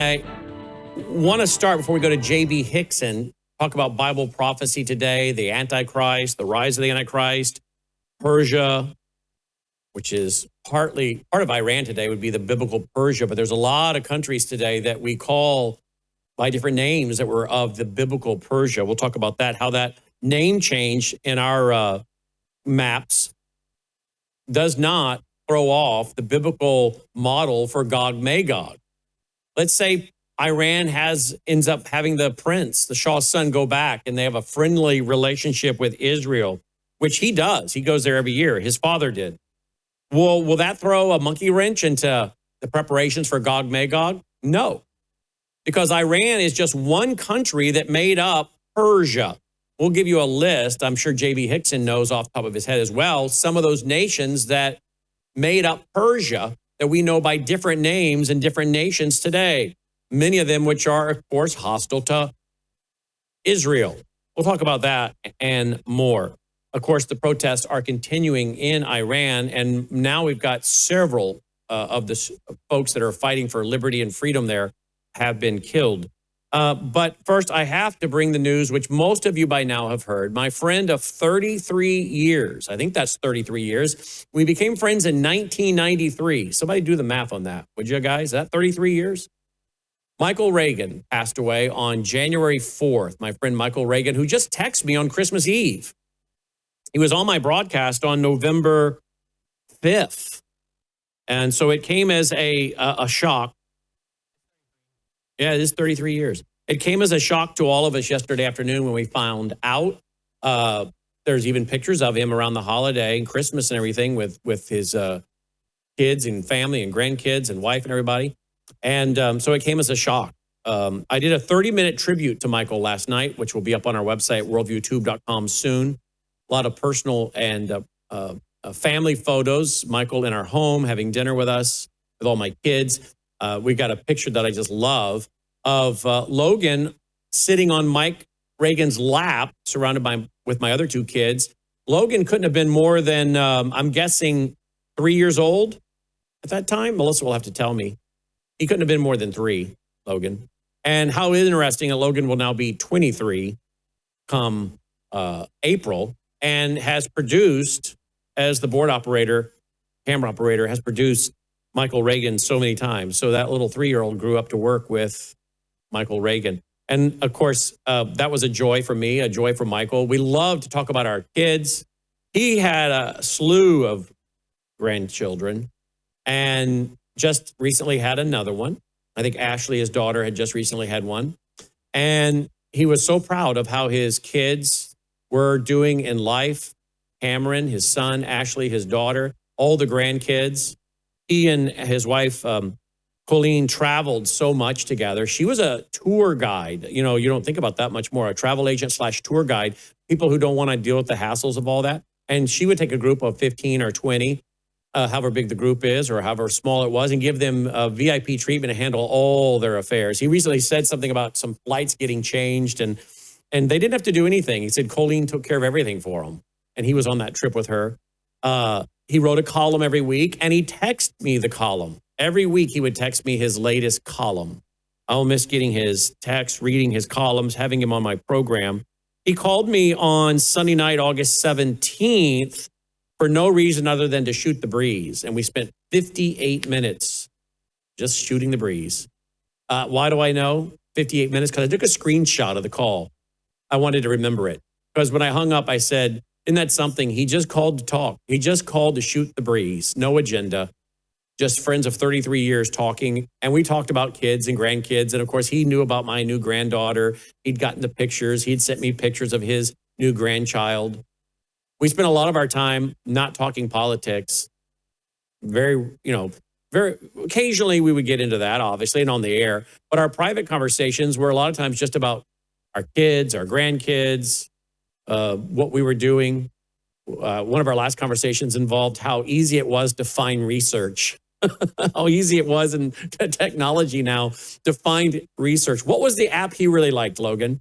I want to start before we go to J.B. Hixson, talk about Bible prophecy today, the Antichrist, the rise of the Antichrist, Persia, which is part of Iran today would be the biblical Persia, but there's a lot of countries today that we call by different names that were of the biblical Persia. We'll talk about that, how that name change in our maps does not throw off the biblical model for Gog Magog. Let's say Iran ends up having the prince, the Shah's son, go back and they have a friendly relationship with Israel, which he does. He goes there every year. His father did. Will that throw a monkey wrench into the preparations for Gog Magog? No, because Iran is just one country that made up Persia. We'll give you a list. I'm sure J.B. Hixson knows off the top of his head as well, some of those nations that made up Persia that we know by different names in different nations today, many of them which are, of course, hostile to Israel. We'll talk about that and more. Of course, the protests are continuing in Iran, and now we've got several of the folks that are fighting for liberty and freedom there have been killed. But first, I have to bring the news, which most of you by now have heard. My friend of 33 years, I think that's 33 years. We became friends in 1993. Somebody do the math on that, would you guys? Is that 33 years? Michael Reagan passed away on January 4th. My friend Michael Reagan, who just texted me on Christmas Eve. He was on my broadcast on November 5th. And so it came as a shock. Yeah, it is 33 years. It came as a shock to all of us yesterday afternoon when we found out. There's even pictures of him around the holiday and Christmas and everything with his kids and family and grandkids and wife and everybody. And so it came as a shock. I did a 30-minute tribute to Michael last night, which will be up on our website, worldviewtube.com soon. A lot of personal and family photos. Michael in our home having dinner with us, with all my kids. We got a picture that I just love of Logan sitting on Mike Reagan's lap, surrounded with my other two kids. Logan couldn't have been more than, I'm guessing, 3 years old at that time. Melissa will have to tell me. He couldn't have been more than 3, Logan. And how interesting that Logan will now be 23 come April and has produced, as the board operator, camera operator, has produced Michael Reagan so many times. So that little 3-year-old grew up to work with Michael Reagan. And of course, that was a joy for me, a joy for Michael. We love to talk about our kids. He had a slew of grandchildren and just recently had another one. I think Ashley, his daughter, had just recently had one. And he was so proud of how his kids were doing in life. Cameron, his son, Ashley, his daughter, all the grandkids. He and his wife, Colleen, traveled so much together. She was a tour guide. You know, you don't think about that much more. A travel agent / tour guide, people who don't want to deal with the hassles of all that. And she would take a group of 15 or 20, however big the group is or however small it was, and give them a VIP treatment to handle all their affairs. He recently said something about some flights getting changed, and they didn't have to do anything. He said Colleen took care of everything for him. And he was on that trip with her. He wrote a column every week, and he texted me the column. Every week, he would text me his latest column. I'll miss getting his text, reading his columns, having him on my program. He called me on Sunday night, August 17th, for no reason other than to shoot the breeze. And we spent 58 minutes just shooting the breeze. Why do I know 58 minutes? Because I took a screenshot of the call. I wanted to remember it. Because when I hung up, I said, isn't that something? He just called to talk. He just called to shoot the breeze. No agenda. Just friends of 33 years talking. And we talked about kids and grandkids. And of course, he knew about my new granddaughter. He'd gotten the pictures. He'd sent me pictures of his new grandchild. We spent a lot of our time not talking politics. Very occasionally we would get into that, obviously, and on the air. But our private conversations were a lot of times just about our kids, our grandkids, what we were doing. One of our last conversations involved how easy it was to find research, how easy it was in technology now to find research. What was the app he really liked, Logan?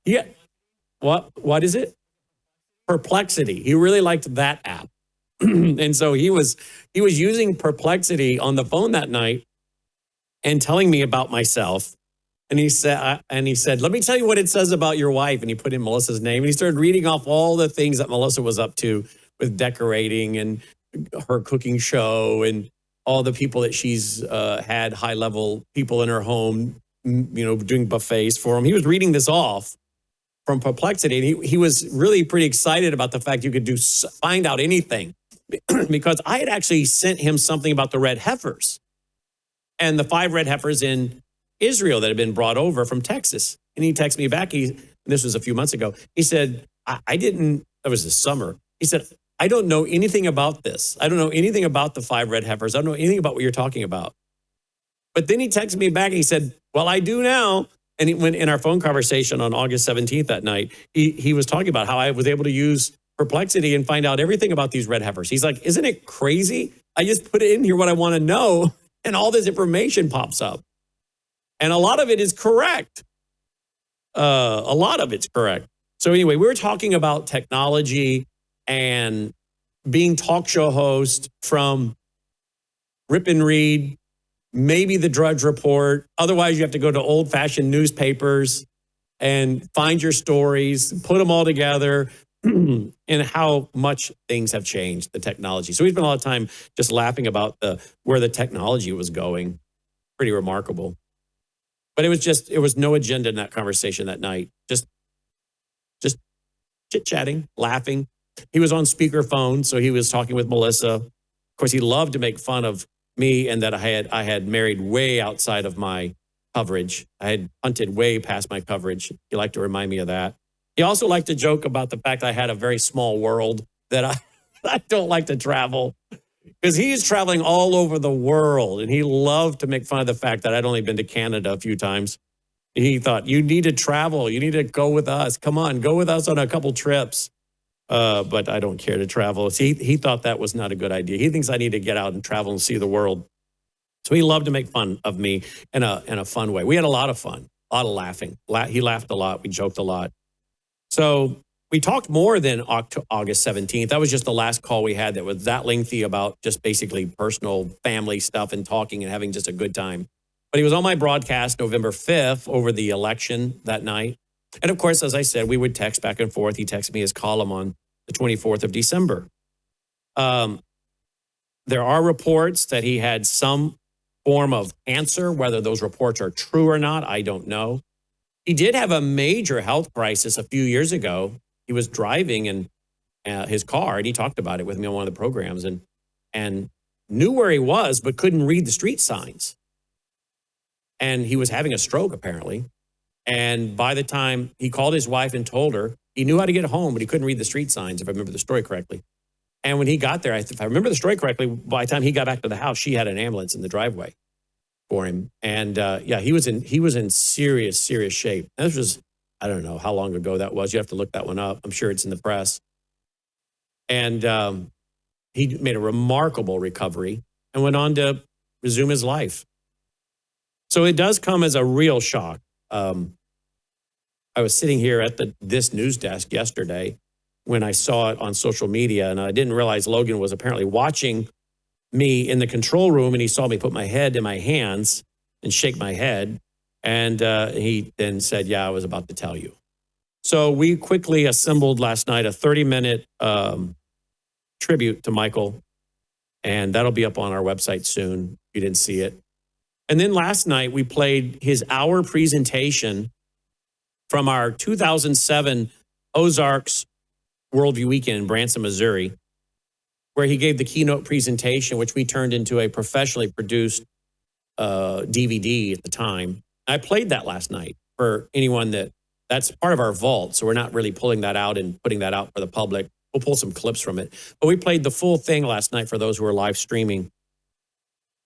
Yeah. What is it? Perplexity. He really liked that app. And so he was using Perplexity on the phone that night and telling me about myself. And he said, let me tell you what it says about your wife. And he put in Melissa's name. And he started reading off all the things that Melissa was up to with decorating and her cooking show and all the people that she's had high-level people in her home, doing buffets for him. He was reading this off from Perplexity. And he was really pretty excited about the fact you could find out anything because I had actually sent him something about the red heifers and the 5 red heifers in Israel that had been brought over from Texas. And he texted me back. This was a few months ago. He said, that was this summer. He said, I don't know anything about this. I don't know anything about the 5 red heifers. I don't know anything about what you're talking about. But then he texted me back and he said, well, I do now. And when in our phone conversation on August 17th that night, he was talking about how I was able to use Perplexity and find out everything about these red heifers. He's like, isn't it crazy? I just put in here what I want to know and all this information pops up. And a lot of it is correct. A lot of it's correct. So anyway, we were talking about technology and being talk show host from Rip and Read, maybe the Drudge Report. Otherwise, you have to go to old-fashioned newspapers and find your stories, put them all together, and how much things have changed, the technology. So we spent a lot of time just laughing about where the technology was going. Pretty remarkable. But it was no agenda in that conversation that night. Just chit-chatting, laughing. He was on speakerphone, so he was talking with Melissa. Of course, he loved to make fun of me and that I had married way outside of my coverage. I had punted way past my coverage. He liked to remind me of that. He also liked to joke about the fact I had a very small world, that I don't like to travel. Because he's traveling all over the world, and he loved to make fun of the fact that I'd only been to Canada a few times. He thought, you need to travel. You need to go with us. Come on, go with us on a couple trips. But I don't care to travel. So he thought that was not a good idea. He thinks I need to get out and travel and see the world. So he loved to make fun of me in a fun way. We had a lot of fun, a lot of laughing. He laughed a lot. We joked a lot. So we talked more than August 17th. That was just the last call we had that was that lengthy about just basically personal family stuff and talking and having just a good time. But he was on my broadcast November 5th over the election that night. And of course, as I said, we would text back and forth. He texted me his column on the 24th of December. There are reports that he had some form of cancer. Whether those reports are true or not, I don't know. He did have a major health crisis a few years ago. He was driving in his car, and he talked about it with me on one of the programs, and knew where he was, but couldn't read the street signs. And he was having a stroke, apparently. And by the time he called his wife and told her, he knew how to get home, but he couldn't read the street signs, if I remember the story correctly. And when he got there, if I remember the story correctly, by the time he got back to the house, she had an ambulance in the driveway for him. And he was in serious shape. And this was, I don't know how long ago that was. You have to look that one up. I'm sure it's in the press. And he made a remarkable recovery and went on to resume his life. So it does come as a real shock. I was sitting here at this news desk yesterday when I saw it on social media, and I didn't realize Logan was apparently watching me in the control room, and he saw me put my head in my hands and shake my head. And he then said, yeah, I was about to tell you. So we quickly assembled last night a 30-minute tribute to Michael, and that'll be up on our website soon if you didn't see it. And then last night we played his hour presentation from our 2007 Ozarks Worldview Weekend in Branson, Missouri, where he gave the keynote presentation, which we turned into a professionally produced DVD at the time. I played that last night for anyone that's part of our vault. So we're not really pulling that out and putting that out for the public. We'll pull some clips from it. But we played the full thing last night for those who are live streaming.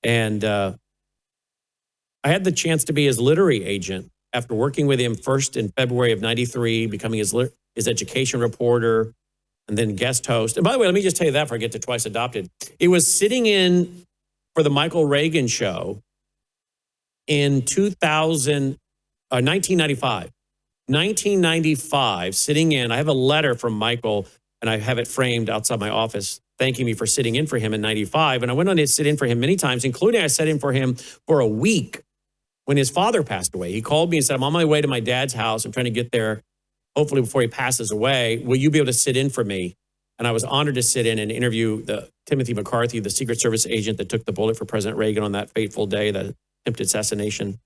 And I had the chance to be his literary agent after working with him first in February of '93, becoming his education reporter, and then guest host. And by the way, let me just tell you that before I get to Twice Adopted. It was sitting in for the Michael Reagan show in 1995. 1995, sitting in. I have a letter from Michael, and I have it framed outside my office thanking me for sitting in for him in 95. And I went on to sit in for him many times, including I sat in for him for a week when his father passed away. He called me and said, I'm on my way to my dad's house. I'm trying to get there, hopefully before he passes away. Will you be able to sit in for me? And I was honored to sit in and interview Timothy McCarthy, the Secret Service agent that took the bullet for President Reagan on that fateful day, the attempted assassination.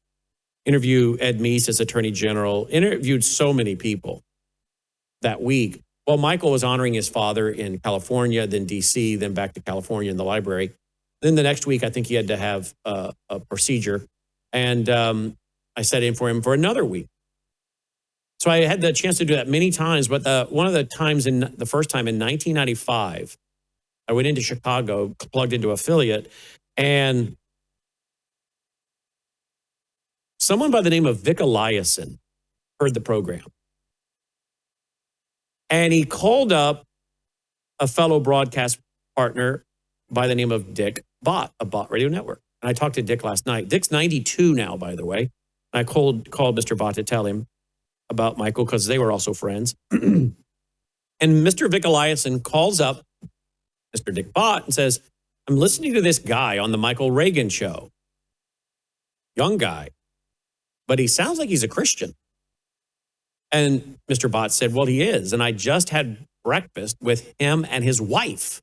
Interview Ed Meese as Attorney General. Interviewed so many people that week. Well, Michael was honoring his father in California, then D.C., then back to California in the library. Then the next week, I think he had to have a procedure. And I sat in for him for another week. So I had the chance to do that many times. But one of the first time in 1995, I went into Chicago, plugged into affiliate, and someone by the name of Vic Eliason heard the program. And he called up a fellow broadcast partner by the name of Dick Bott, a Bott Radio Network. And I talked to Dick last night. Dick's 92 now, by the way. And I called Mr. Bott to tell him about Michael because they were also friends. And Mr. Vic Eliason calls up Mr. Dick Bott and says, I'm listening to this guy on the Michael Reagan show. Young guy. But he sounds like he's a Christian. And Mr. Bott said, well, he is. And I just had breakfast with him and his wife.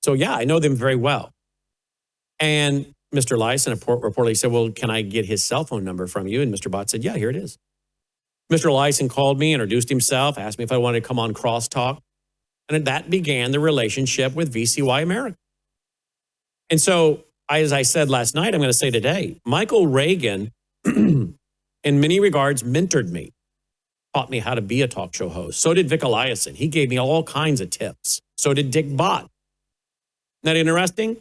So, yeah, I know them very well. And Mr. Eliason reportedly said, well, can I get his cell phone number from you? And Mr. Bott said, yeah, here it is. Mr. Eliason called me, introduced himself, asked me if I wanted to come on Crosstalk. And that began the relationship with VCY America. And so, as I said last night, I'm going to say today, Michael Reagan, in many regards, mentored me. Taught me how to be a talk show host. So did Vic Eliason. He gave me all kinds of tips. So did Dick Bott. Isn't that interesting?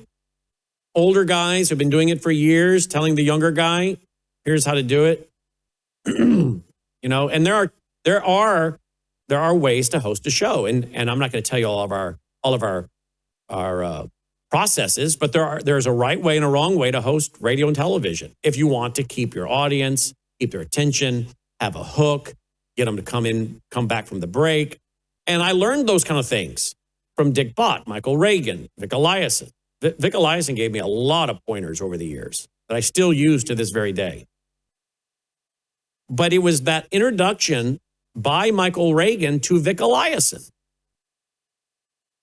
Older guys who've been doing it for years, telling the younger guy, here's how to do it. And there are ways to host a show. And I'm not going to tell you all of our processes, but there's a right way and a wrong way to host radio and television. If you want to keep your audience, keep their attention, have a hook, get them to come back from the break. And I learned those kind of things from Dick Bott, Michael Reagan, Vic Eliason. Vic Eliason gave me a lot of pointers over the years that I still use to this very day. But it was that introduction by Michael Reagan to Vic Eliason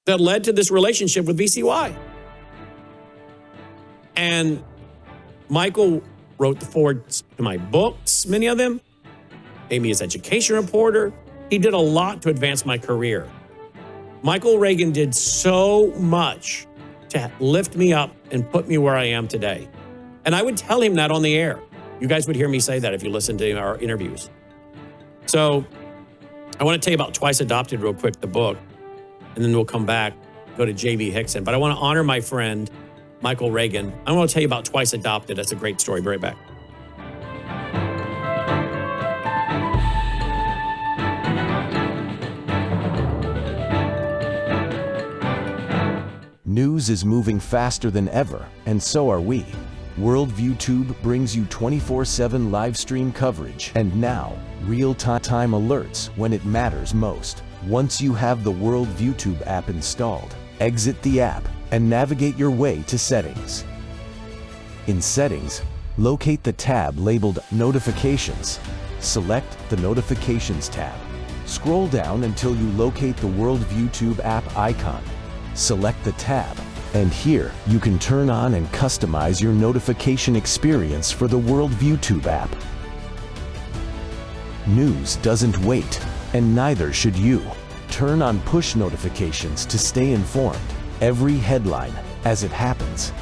that led to this relationship with VCY. And Michael wrote the forwards to my books, many of them. Made me his education reporter. He did a lot to advance my career. Michael Reagan did so much to lift me up and put me where I am today. And I would tell him that on the air. You guys would hear me say that if you listen to our interviews. So I want to tell you about Twice Adopted real quick, the book, and then we'll come back, go to J.B. Hixson. But I want to honor my friend, Michael Reagan. I want to tell you about Twice Adopted. That's a great story. Be right back. News is moving faster than ever, and so are we. Worldview Tube brings you 24/7 live stream coverage and now real-time alerts when it matters most. Once you have the Worldview Tube app installed, exit the app and navigate your way to Settings. In Settings, locate the tab labeled Notifications. Select the Notifications tab. Scroll down until you locate the Worldview Tube app icon. Select the tab, and here you can turn on and customize your notification experience for the Worldview Tube app. News doesn't wait, and neither should you. Turn on push notifications to stay informed. Every headline as it happens.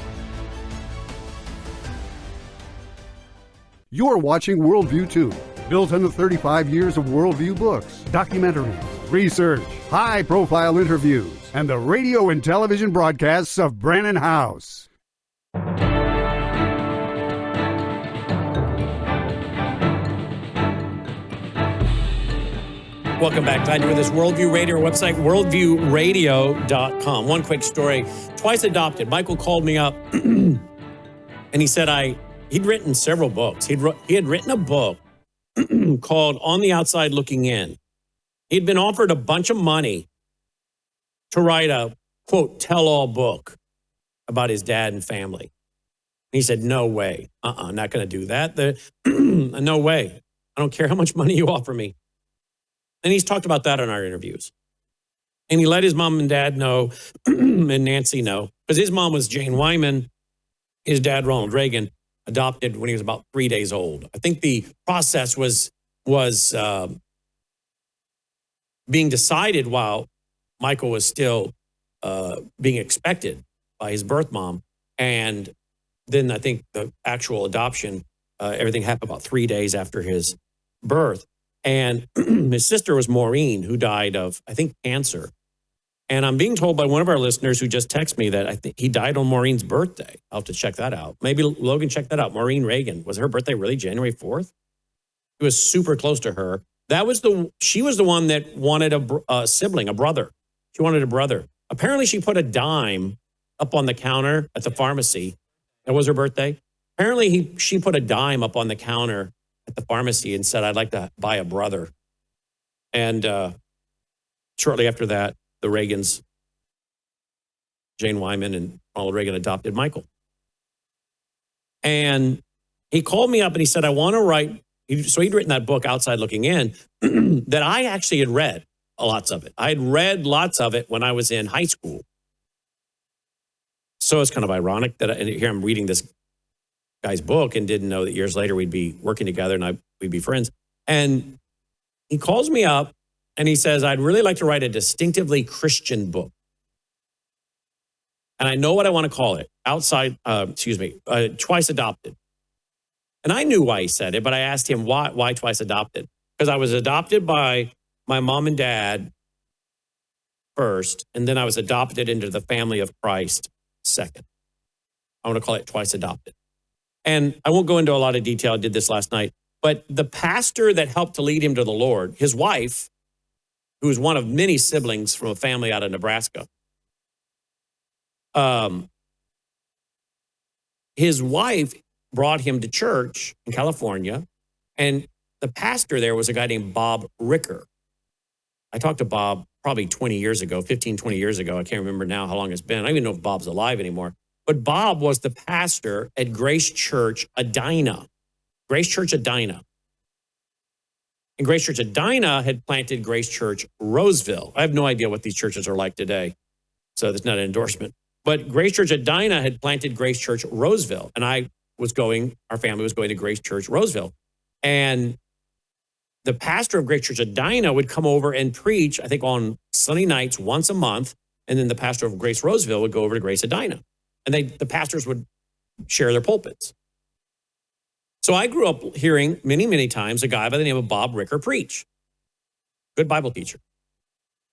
You're watching Worldview Tube, built on the 35 years of Worldview books, documentaries, research, high-profile interviews, and the radio and television broadcasts of Brannon House. Welcome back. Glad you're with us. Worldview Radio, our website, worldviewradio.com. One quick story. Twice Adopted. Michael called me up and he said he'd written several books. He had written a book called On the Outside Looking In. He'd been offered a bunch of money to write a quote, tell-all book about his dad and family. And he said, no way. I'm not going to do that. No way. I don't care how much money you offer me. And he's talked about that in our interviews. And he let his mom and dad know, and Nancy know, because his mom was Jane Wyman, his dad, Ronald Reagan, adopted when he was about 3 days old. I think the process was being decided while Michael was still being expected by his birth mom. And then I think the actual adoption, everything happened about 3 days after his birth. And his sister was Maureen, who died of, I think, cancer. And I'm being told by one of our listeners who just texted me that I think he died on Maureen's birthday. I'll have to check that out. Maybe Logan check that out. Maureen Reagan. Was her birthday really January 4th? He was super close to her. She was the one that wanted a sibling, a brother. She wanted a brother. Apparently she put a dime up on the counter at the pharmacy. That was her birthday. Apparently she put a dime up on the counter at the pharmacy and said, I'd like to buy a brother. And shortly after that, the Reagans, Jane Wyman and Ronald Reagan, adopted Michael. And he called me up and he said, I want to write. So he'd written that book, Outside Looking In, that I actually had read lots of it. I had read lots of it when I was in high school. So it's kind of ironic that here I'm reading this guy's book and didn't know that years later we'd be working together and we'd be friends. And he calls me up and he says, I'd really like to write a distinctively Christian book. And I know what I want to call it. Twice Adopted. And I knew why he said it, but I asked him why twice adopted? Because I was adopted by my mom and dad first, and then I was adopted into the family of Christ second. I want to call it twice adopted. And I won't go into a lot of detail. I did this last night. But the pastor that helped to lead him to the Lord, his wife, who was one of many siblings from a family out of Nebraska, his wife brought him to church in California, and the pastor there was a guy named Bob Ricker. I talked to Bob probably 20 years ago, 15, 20 years ago. I can't remember now how long it's been. I don't even know if Bob's alive anymore. But Bob was the pastor at Grace Church Edina. Grace Church Edina. And Grace Church Edina had planted Grace Church Roseville. I have no idea what these churches are like today, so that's not an endorsement. But Grace Church Edina had planted Grace Church Roseville. And our family was going to Grace Church Roseville. And the pastor of Grace Church Edina would come over and preach, I think, on Sunday nights once a month. And then the pastor of Grace Roseville would go over to Grace Edina. And the pastors would share their pulpits. So I grew up hearing many, many times a guy by the name of Bob Ricker preach. Good Bible teacher.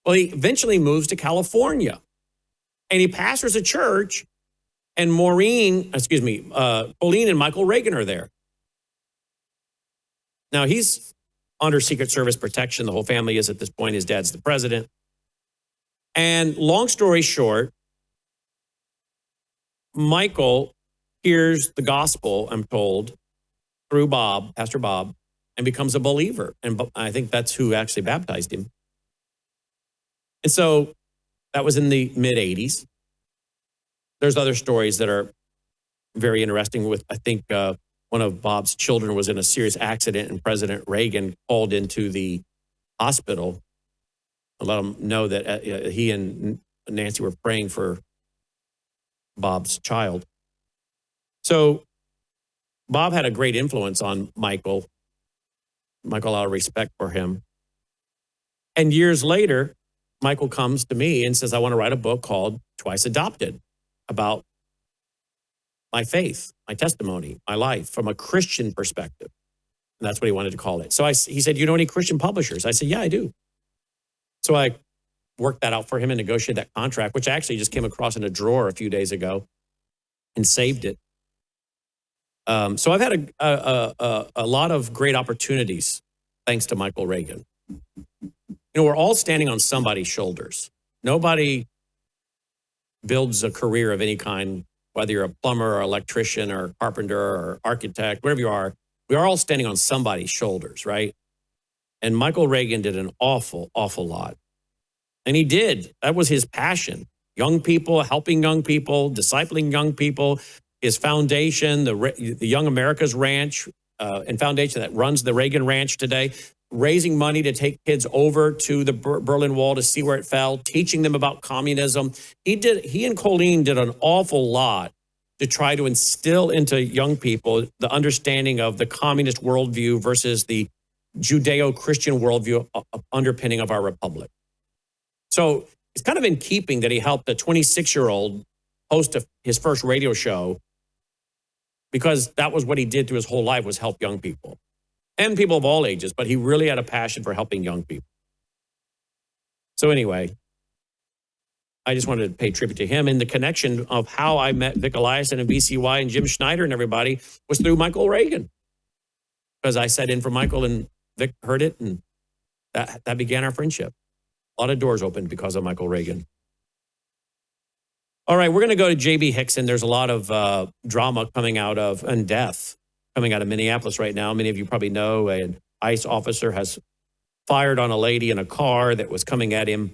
Well, he eventually moves to California. And he pastors a church, and Pauline and Michael Reagan are there. Now, he's under Secret Service protection. The whole family is at this point. His dad's the president. And long story short, Michael hears the gospel, I'm told, through Pastor Bob, and becomes a believer. And I think that's who actually baptized him. And so that was in the mid-'80s. There's other stories that are very interesting with, I think, one of Bob's children was in a serious accident and President Reagan called into the hospital and let him know that he and Nancy were praying for Bob's child. So Bob had a great influence on Michael. Michael had a lot of respect for him. And years later, Michael comes to me and says, I want to write a book called Twice Adopted about my faith, my testimony, my life from a Christian perspective. And that's what he wanted to call it. So he said, you know any Christian publishers? I said, yeah, I do. So I worked that out for him and negotiated that contract, which I actually just came across in a drawer a few days ago and saved it. So I've had a lot of great opportunities thanks to Michael Reagan. You know, we're all standing on somebody's shoulders. Nobody builds a career of any kind, whether you're a plumber or electrician or carpenter or architect, whatever you are. We are all standing on somebody's shoulders, right? And Michael Reagan did an awful, awful lot. And he did. That was his passion. young people, helping young people, discipling young people. His foundation, the Young America's Ranch and foundation that runs the Reagan Ranch today, raising money to take kids over to the Berlin Wall to see where it fell, teaching them about communism. He and Colleen did an awful lot to try to instill into young people the understanding of the communist worldview versus the Judeo-Christian worldview underpinning of our republic. So it's kind of in keeping that he helped a 26-year-old host his first radio show, because that was what he did through his whole life, was help young people and people of all ages, but he really had a passion for helping young people. So anyway, I just wanted to pay tribute to him, and the connection of how I met Vic Eliason and VCY and Jim Schneider and everybody was through Michael Reagan, because I sat in for Michael and Vic heard it, and that began our friendship. A lot of doors opened because of Michael Reagan. All right, we're going to go to J.B. Hixson. There's a lot of drama coming out of, and death coming out of Minneapolis right now. Many of you probably know an ICE officer has fired on a lady in a car that was coming at him.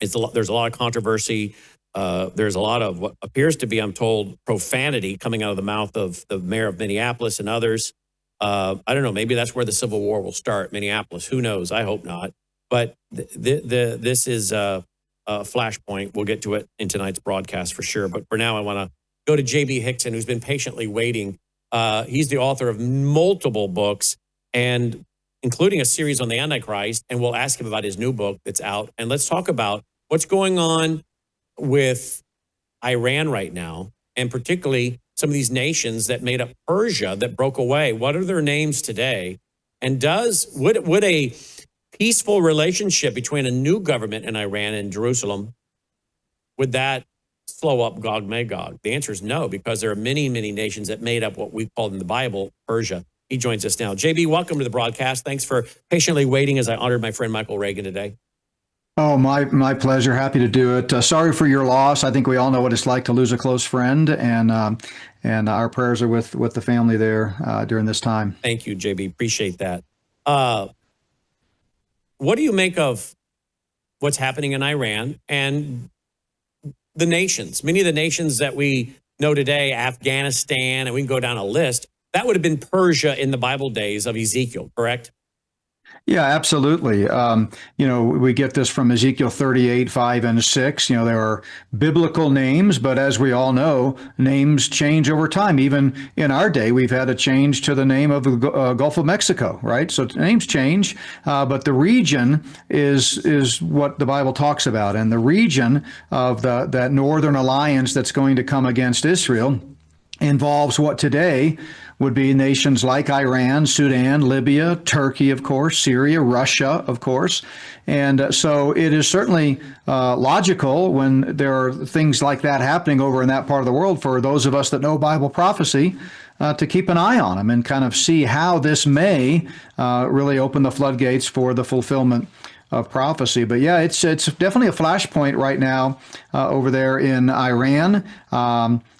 There's a lot of controversy. There's a lot of what appears to be, I'm told, profanity coming out of the mouth of the mayor of Minneapolis and others. I don't know, maybe that's where the Civil War will start, Minneapolis. Who knows? I hope not. But this is a flashpoint. We'll get to it in tonight's broadcast for sure. But for now, I want to go to J.B. Hixson, who's been patiently waiting. He's the author of multiple books, and including a series on the Antichrist. And we'll ask him about his new book that's out. And let's talk about what's going on with Iran right now, and particularly some of these nations that made up Persia that broke away. What are their names today? And would a peaceful relationship between a new government in Iran and Jerusalem, would that slow up Gog Magog? The answer is no, because there are many, many nations that made up what we call in the Bible Persia. He joins us now. JB, welcome to the broadcast. Thanks for patiently waiting as I honored my friend Michael Reagan today. Oh, my pleasure. Happy to do it. Sorry for your loss. I think we all know what it's like to lose a close friend, and our prayers are with the family there during this time. Thank you, JB. Appreciate that. What do you make of what's happening in Iran and the nations? Many of the nations that we know today, Afghanistan, and we can go down a list, that would have been Persia in the Bible days of Ezekiel, correct? Yeah, absolutely. We get this from Ezekiel 38, 5, and 6. There are biblical names, but as we all know, names change over time. Even in our day, we've had a change to the name of the Gulf of Mexico, right? So names change, but the region is what the Bible talks about. And the region of that northern alliance that's going to come against Israel involves what today would be nations like Iran, Sudan, Libya, Turkey, of course, Syria, Russia, of course. And so it is certainly logical when there are things like that happening over in that part of the world for those of us that know Bible prophecy to keep an eye on them and kind of see how this may really open the floodgates for the fulfillment of prophecy. But yeah, it's definitely a flashpoint right now over there in Iran.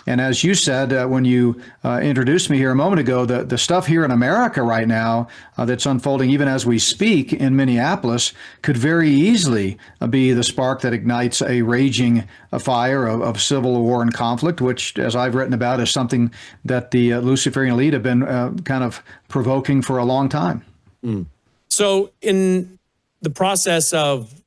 And as you said, when you introduced me here a moment ago, the stuff here in America right now that's unfolding even as we speak in Minneapolis could very easily be the spark that ignites a raging fire of civil war and conflict, which, as I've written about, is something that the Luciferian elite have been kind of provoking for a long time. So in the process of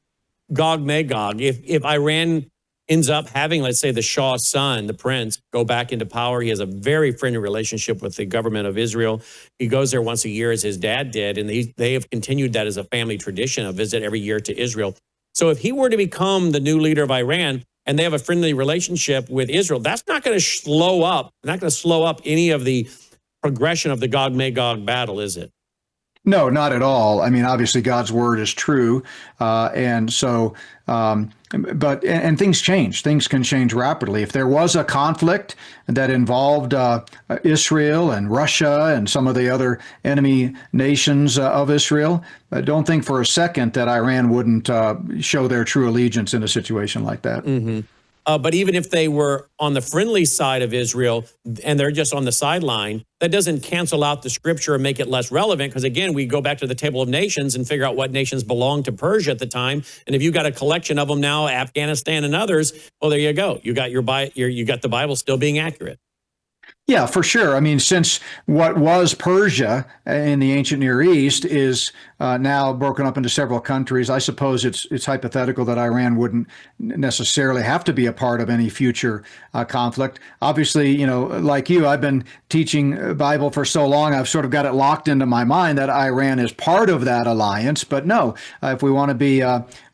Gog Magog, if Iran ends up having, let's say, the Shah's son, the prince, go back into power. He has a very friendly relationship with the government of Israel. He goes there once a year, as his dad did, and they have continued that as a family tradition, a visit every year to Israel. So if he were to become the new leader of Iran and they have a friendly relationship with Israel, that's not going to slow up any of the progression of the Gog Magog battle, is it? No, not at all. I mean, obviously, God's word is true, and so. But things change. Things can change rapidly. If there was a conflict that involved Israel and Russia and some of the other enemy nations of Israel, I don't think for a second that Iran wouldn't show their true allegiance in a situation like that. Mm-hmm. But even if they were on the friendly side of Israel and they're just on the sideline, that doesn't cancel out the scripture and make it less relevant. Because again, we go back to the table of nations and figure out what nations belonged to Persia at the time. And if you've got a collection of them now, Afghanistan and others, well, there you go. You got you got the Bible still being accurate. Yeah, for sure. I mean, since what was Persia in the ancient Near East is now broken up into several countries, I suppose it's hypothetical that Iran wouldn't necessarily have to be a part of any future conflict. Obviously, like you, I've been teaching Bible for so long, I've sort of got it locked into my mind that Iran is part of that alliance. But no, if we want to be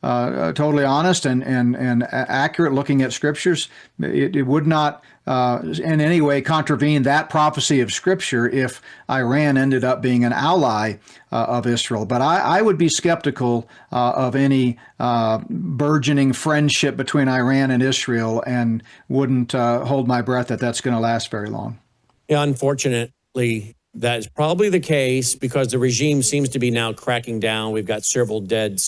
totally honest and accurate looking at scriptures, it would not in any way contravene that prophecy of Scripture if Iran ended up being an ally of Israel. But I would be skeptical of any burgeoning friendship between Iran and Israel and wouldn't hold my breath that that's going to last very long. Yeah, unfortunately, that is probably the case because the regime seems to be now cracking down. We've got several dead,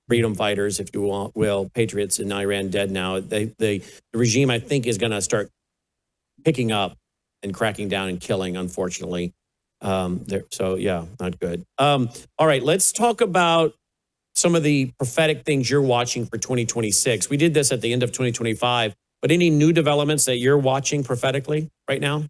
freedom fighters, if you will, patriots in Iran dead now. The regime, I think, is going to start picking up and cracking down and killing, unfortunately. So, yeah, not good. All right, let's talk about some of the prophetic things you're watching for 2026. We did this at the end of 2025, but any new developments that you're watching prophetically right now?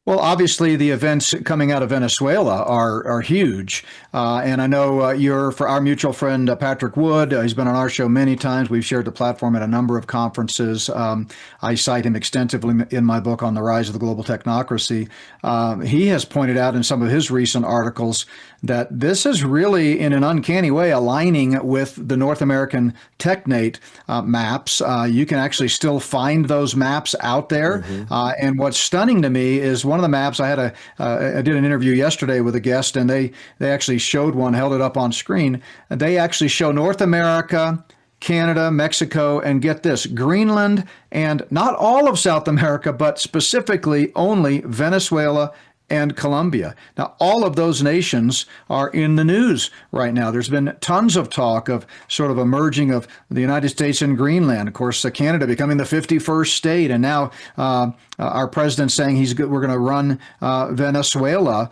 Well, obviously, the events coming out of Venezuela are huge. And I know for our mutual friend, Patrick Wood, he's been on our show many times. We've shared the platform at a number of conferences. I cite him extensively in my book on the rise of the global technocracy. He has pointed out in some of his recent articles that this is really, in an uncanny way, aligning with the North American Technate maps. You can actually still find those maps out there. Mm-hmm. And what's stunning to me is one of the maps, I did an interview yesterday with a guest, and they actually showed one, held it up on screen. They actually show North America, Canada, Mexico, and get this, Greenland, and not all of South America, but specifically only Venezuela and Colombia. Now, all of those nations are in the news right now. There's been tons of talk of sort of a merging of the United States and Greenland. Of course, Canada becoming the 51st state, and now our president saying we're going to run Venezuela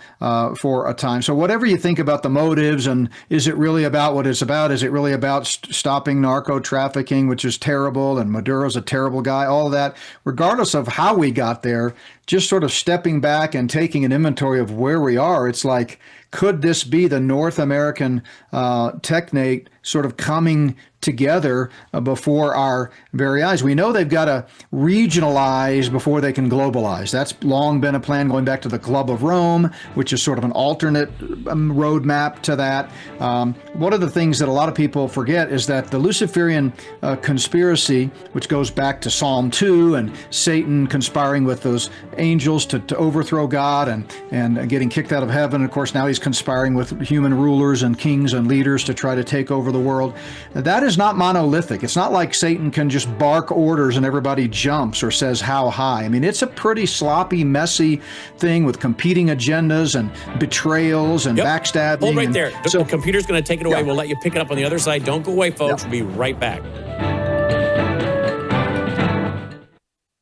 for a time. So whatever you think about the motives, and is it really about what it's about? Is it really about stopping narco trafficking, which is terrible, and Maduro's a terrible guy, all of that, regardless of how we got there, just sort of stepping back and taking an inventory of where we are, it's like, could this be the North American Technate sort of coming together before our very eyes? We know they've got to regionalize before they can globalize. That's long been a plan going back to the Club of Rome, which is sort of an alternate roadmap to that. One of the things that a lot of people forget is that the Luciferian conspiracy, which goes back to Psalm 2 and Satan conspiring with those angels to overthrow God and getting kicked out of heaven. Of course, now he's conspiring with human rulers and kings and leaders to try to take over the world. That is not monolithic. It's not like Satan can just bark orders and everybody jumps or says how high. I mean, it's a pretty sloppy, messy thing with competing agendas and betrayals and backstabbing. Hold right there. So, the computer's going to take it away. We'll let you pick it up on the other side. Don't go away, folks. We'll be right back.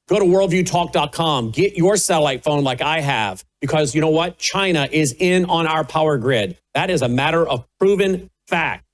Go to worldviewtalk.com. Get your satellite phone like I have, because you know what? China is in on our power grid. That is a matter of proven fact.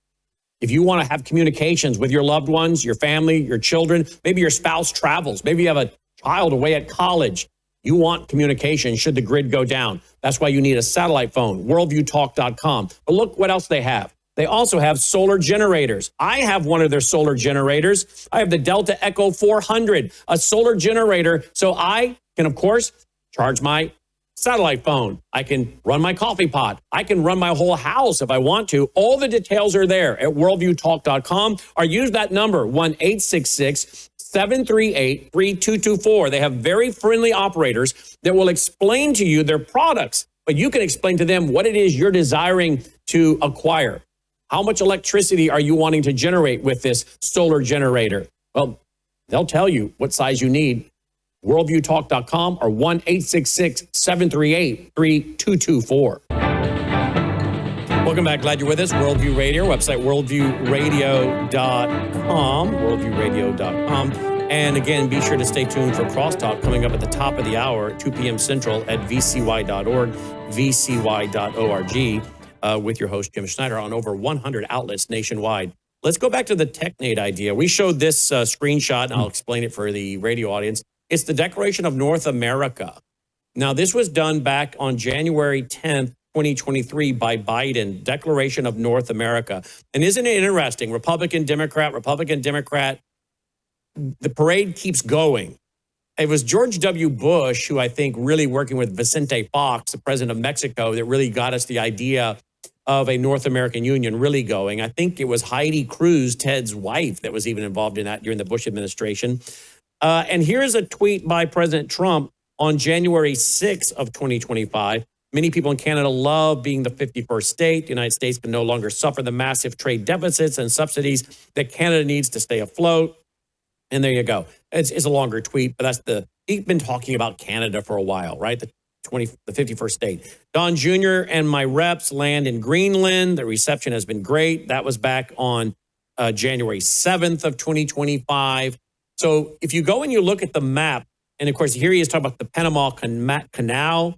If you want to have communications with your loved ones, your family, your children, maybe your spouse travels, maybe you have a child away at college, you want communication should the grid go down. That's why you need a satellite phone, worldviewtalk.com. But look what else they have. They also have solar generators. I have one of their solar generators. I have the Delta Echo 400, a solar generator. So I can, of course, charge my satellite phone. I can run my coffee pot. I can run my whole house if I want to. All the details are there at worldviewtalk.com, or use that number, 1-866-738-3224. They have very friendly operators that will explain to you their products, but you can explain to them what it is you're desiring to acquire. How much electricity are you wanting to generate with this solar generator? Well, they'll tell you what size you need. worldviewtalk.com or 1-866-738-3224. Welcome back. Glad you're with us. Worldview Radio, website worldviewradio.com. Worldviewradio.com. And again, be sure to stay tuned for Crosstalk coming up at the top of the hour at 2 p.m. Central at vcy.org, vcy.org, with your host, Jim Schneider, on over 100 outlets nationwide. Let's go back to the Technate idea. We showed this screenshot, and I'll explain it for the radio audience. It's the Declaration of North America. Now, this was done back on January 10th, 2023 by Biden, Declaration of North America. And isn't it interesting? Republican, Democrat, the parade keeps going. It was George W. Bush, who I think really working with Vicente Fox, the president of Mexico, that really got us the idea of a North American Union really going. I think it was Heidi Cruz, Ted's wife, that was even involved in that during the Bush administration. And here's a tweet by President Trump on January 6th of 2025. Many people in Canada love being the 51st state. The United States can no longer suffer the massive trade deficits and subsidies that Canada needs to stay afloat. And there you go. It's a longer tweet, but he's been talking about Canada for a while, right? The 51st state. Don Jr. and my reps land in Greenland. The reception has been great. That was back on January 7th of 2025. So if you go and you look at the map, and of course, here he is talking about the Panama Canal.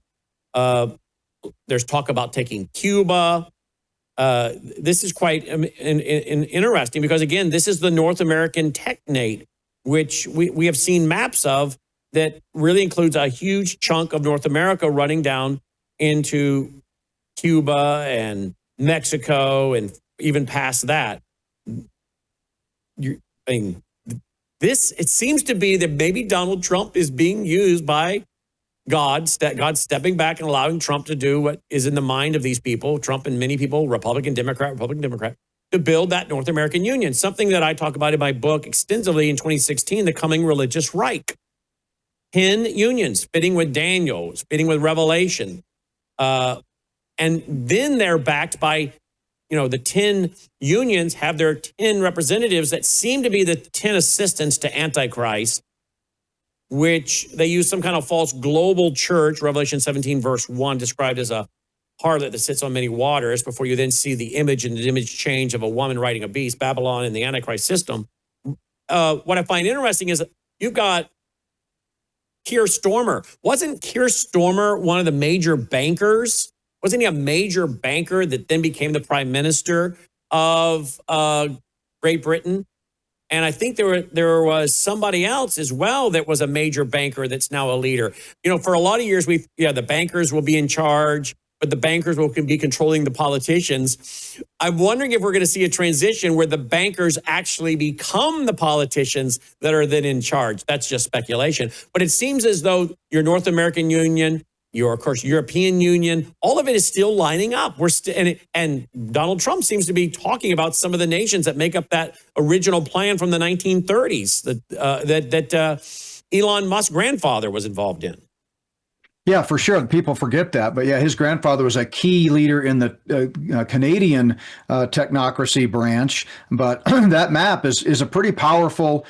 There's talk about taking Cuba. This is quite interesting because, again, this is the North American Technate, which we have seen maps of that really includes a huge chunk of North America running down into Cuba and Mexico and even past that. It seems to be that maybe Donald Trump is being used by God stepping back and allowing Trump to do what is in the mind of these people, Trump and many people, Republican, Democrat, to build that North American Union, something that I talk about in my book extensively in 2016, The Coming Religious Reich. 10 unions fitting with Daniel, fitting with Revelation. And then they're backed by, the 10 unions have their 10 representatives that seem to be the 10 assistants to Antichrist, which they use some kind of false global church, Revelation 17, verse 1, described as a harlot that sits on many waters, before you then see the image and the image change of a woman riding a beast, Babylon and the Antichrist system. What I find interesting is you've got Keir Starmer. Wasn't Keir Starmer one of the major bankers? Wasn't he a major banker that then became the prime minister of Great Britain? And I think there was somebody else as well that was a major banker that's now a leader. For a lot of years, the bankers will be in charge, but the bankers will be controlling the politicians. I'm wondering if we're going to see a transition where the bankers actually become the politicians that are then in charge. That's just speculation. But it seems as though your North American Union, your, of course, European Union, all of it is still lining up. And Donald Trump seems to be talking about some of the nations that make up that original plan from the 1930s that Elon Musk's grandfather was involved in. Yeah, for sure. People forget that. But yeah, his grandfather was a key leader in the Canadian technocracy branch. But that map is a pretty powerful,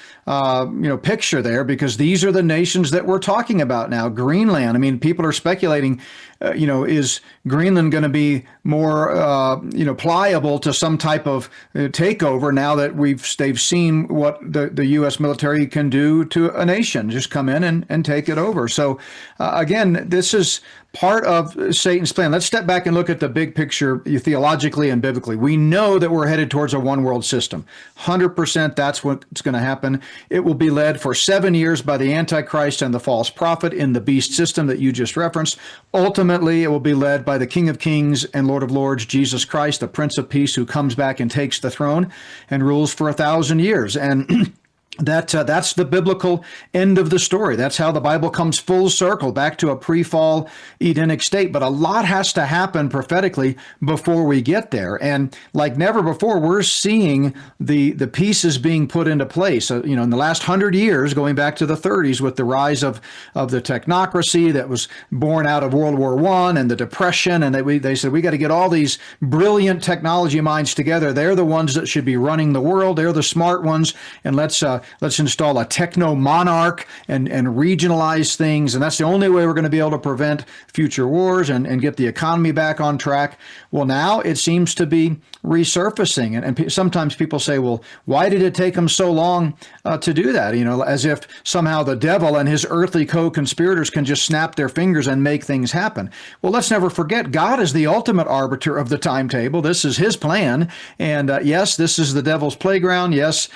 picture there, because these are the nations that we're talking about now. Greenland. I mean, people are speculating, is Greenland going to be more, pliable to some type of takeover now that they've seen what the U.S. military can do to a nation, just come in and take it over. So again, this is part of Satan's plan. Let's step back and look at the big picture theologically and biblically. We know that we're headed towards a one world system. 100% that's what's going to happen. It will be led for 7 years by the Antichrist and the false prophet in the beast system that you just referenced. Ultimately, it will be led by the King of Kings and Lord of Lords, Jesus Christ, the Prince of Peace, who comes back and takes the throne and rules for 1,000 years. And that's the biblical end of the story. That's how the Bible comes full circle back to a pre-fall Edenic state. But a lot has to happen prophetically before we get there. And like never before, we're seeing the pieces being put into place. In the last 100 years, going back to the 30s, with the rise of the technocracy that was born out of World War I and the Depression, and they said we got to get all these brilliant technology minds together. They're the ones that should be running the world. They're the smart ones, and let's let's install a techno monarch and regionalize things. And that's the only way we're going to be able to prevent future wars and get the economy back on track. Well, now it seems to be resurfacing. And sometimes people say, well, why did it take them so long to do that? As if somehow the devil and his earthly co-conspirators can just snap their fingers and make things happen. Well, let's never forget, God is the ultimate arbiter of the timetable. This is his plan. And yes, this is the devil's playground. Yes,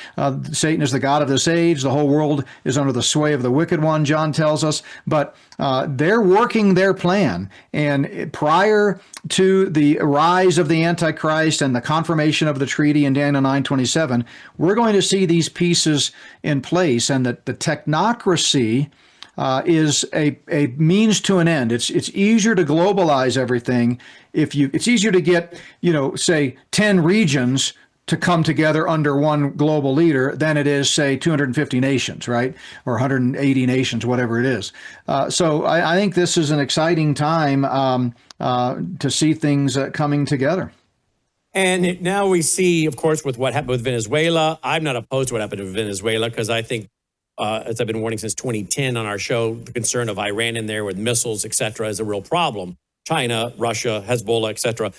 Satan is the god of this age. The whole world is under the sway of the wicked one, John tells us. But they're working their plan. And prior to the rise of the Antichrist and the confirmation of the treaty in Daniel 9:27, we're going to see these pieces in place, and that the technocracy is a means to an end. It's easier to globalize everything it's easier to get, say 10 regions to come together under one global leader than it is, say, 250 nations, right? Or 180 nations, whatever it is. So I think this is an exciting time to see things coming together. And now we see, of course, with what happened with Venezuela. I'm not opposed to what happened with Venezuela because I think, as I've been warning since 2010 on our show, the concern of Iran in there with missiles, et cetera, is a real problem. China, Russia, Hezbollah, et cetera.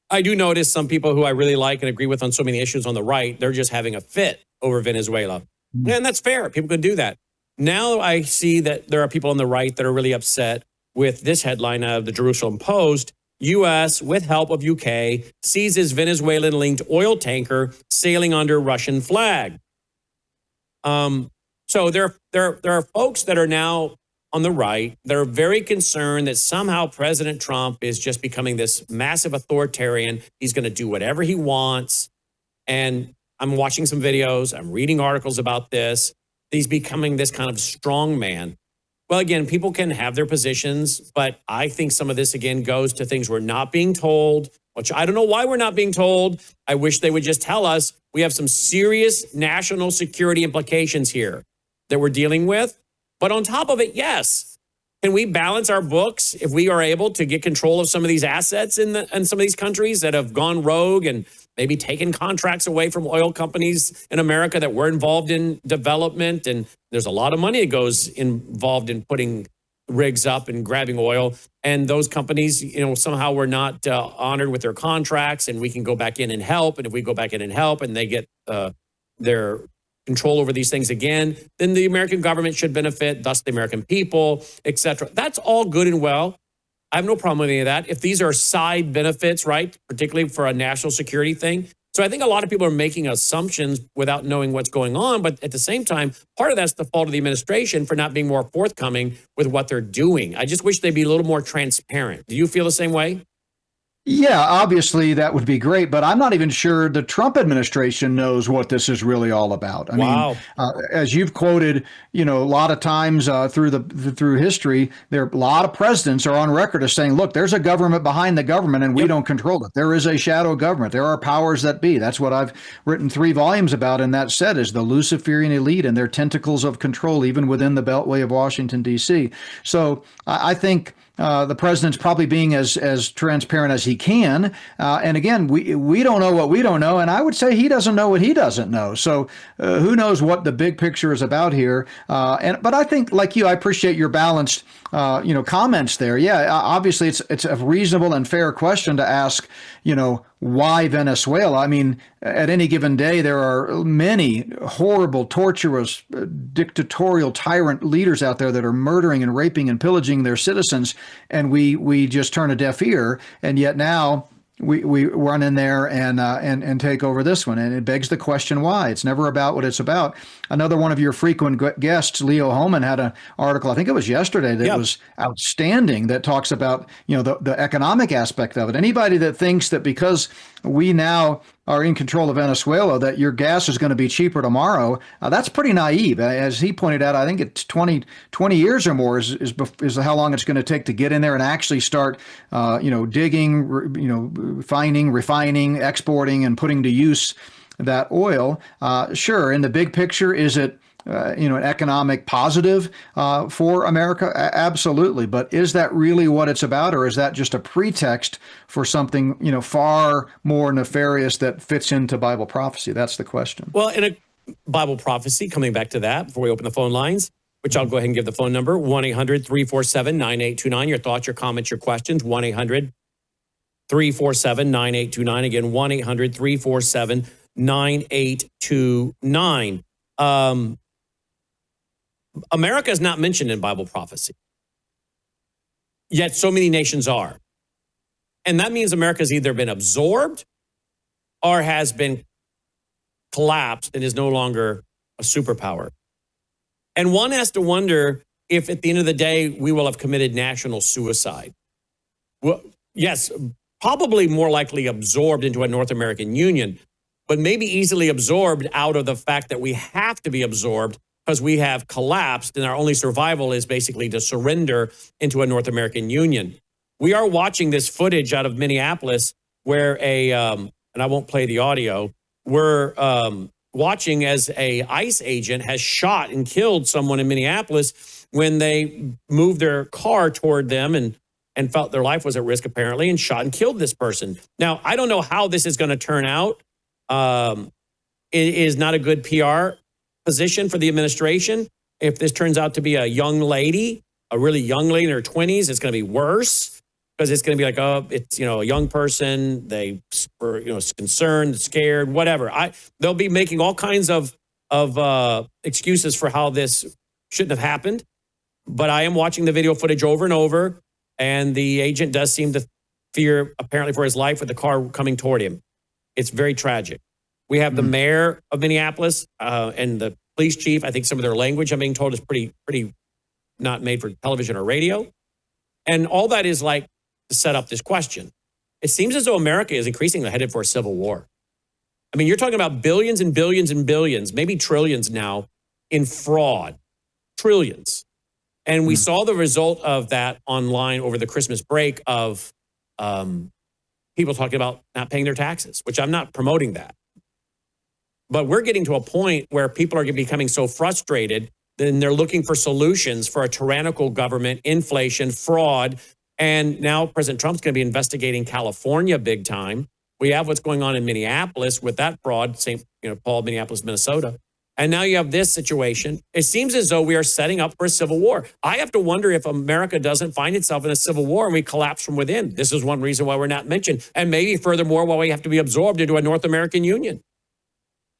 I do notice some people who I really like and agree with on so many issues on the right, they're just having a fit over Venezuela. And that's fair. People can do that. Now I see that there are people on the right that are really upset with this headline of the Jerusalem Post. U.S., with help of UK, seizes Venezuelan-linked oil tanker sailing under Russian flag. So there are folks that are now on the right that are very concerned that somehow President Trump is just becoming this massive authoritarian. He's going to do whatever he wants. And I'm watching some videos. I'm reading articles about this. He's becoming this kind of strong man. Well, again, people can have their positions, but I think some of this, again, goes to things we're not being told, which I don't know why we're not being told. I wish they would just tell us we have some serious national security implications here that we're dealing with. But on top of it, yes, can we balance our books if we are able to get control of some of these assets in some of these countries that have gone rogue and maybe taken contracts away from oil companies in America that were involved in development? And there's a lot of money that goes involved in putting rigs up and grabbing oil. And those companies, somehow were not honored with their contracts, and we can go back in and help. And if we go back in and help and they get their control over these things again, then the American government should benefit, thus the American people, et cetera. That's all good and well. I have no problem with any of that. If these are side benefits, right, particularly for a national security thing. So I think a lot of people are making assumptions without knowing what's going on. But at the same time, part of that's the fault of the administration for not being more forthcoming with what they're doing. I just wish they'd be a little more transparent. Do you feel the same way? Yeah, obviously that would be great, but I'm not even sure the Trump administration knows what this is really all about. I mean, as you've quoted, a lot of times through history, a lot of presidents are on record as saying, look, there's a government behind the government and we don't control it. There is a shadow government. There are powers that be. That's what I've written 3 volumes about, and that said is the Luciferian elite and their tentacles of control, even within the Beltway of Washington, D.C. So I think the president's probably being as transparent as he can. And again, we don't know what we don't know. And I would say he doesn't know what he doesn't know. So who knows what the big picture is about here. But I think, like you, I appreciate your balanced comments there. Yeah, obviously it's a reasonable and fair question to ask, why Venezuela? I mean, at any given day, there are many horrible, torturous, dictatorial tyrant leaders out there that are murdering and raping and pillaging their citizens. And we just turn a deaf ear. And yet now we run in there and take over this one. And it begs the question, why? It's never about what it's about. Another one of your frequent guests, Leo Holman, had an article, I think it was yesterday, that was outstanding, that talks about, the economic aspect of it. Anybody that thinks that because we now are in control of Venezuela, that your gas is going to be cheaper tomorrow, that's pretty naive. As he pointed out, I think it's 20 years or more is how long it's going to take to get in there and actually start, digging, finding, refining, exporting, and putting to use that oil. Sure, in the big picture, is it an economic positive for America? Absolutely. But is that really what it's about, or is that just a pretext for something far more nefarious that fits into Bible prophecy? That's the question. Well, and Bible prophecy, coming back to that before we open the phone lines, which I'll go ahead and give the phone number, 1-800-347-9829. Your thoughts, your comments, your questions, 1-800-347-9829. Again, 1-800-347-9829. America is not mentioned in Bible prophecy, yet so many nations are. And that means America's either been absorbed or has been collapsed and is no longer a superpower. And one has to wonder if at the end of the day, we will have committed national suicide. Well, yes, probably more likely absorbed into a North American Union, but maybe easily absorbed out of the fact that we have to be absorbed because we have collapsed and our only survival is basically to surrender into a North American Union. We are watching this footage out of Minneapolis where and I won't play the audio, we're watching as a ICE agent has shot and killed someone in Minneapolis when they moved their car toward them and felt their life was at risk apparently and shot and killed this person. Now, I don't know how this is going to turn out. It is not a good PR position for the administration. If this turns out to be a young lady, a really young lady in her 20s, it's going to be worse. Because it's going to be like, oh, it's, a young person, they were, concerned, scared, whatever. They'll be making all kinds of excuses for how this shouldn't have happened. But I am watching the video footage over and over, and the agent does seem to fear, apparently, for his life with the car coming toward him. It's very tragic. We have the mayor of Minneapolis and the police chief. I think some of their language, I'm being told, is pretty not made for television or radio. And all that is like, to set up this question. It seems as though America is increasingly headed for a civil war. I mean, you're talking about billions and billions and billions, maybe trillions now in fraud. Trillions. And we saw the result of that online over the Christmas break of people talking about not paying their taxes, which I'm not promoting that. But we're getting to a point where people are becoming so frustrated, then they're looking for solutions for a tyrannical government, inflation, fraud. And now President Trump's going to be investigating California big time. We have what's going on in Minneapolis with that fraud, St. Paul, Minneapolis, Minnesota. And now you have this situation. It seems as though we are setting up for a civil war. I have to wonder if America doesn't find itself in a civil war and we collapse from within. This is one reason why we're not mentioned. And maybe furthermore, why we have to be absorbed into a North American Union.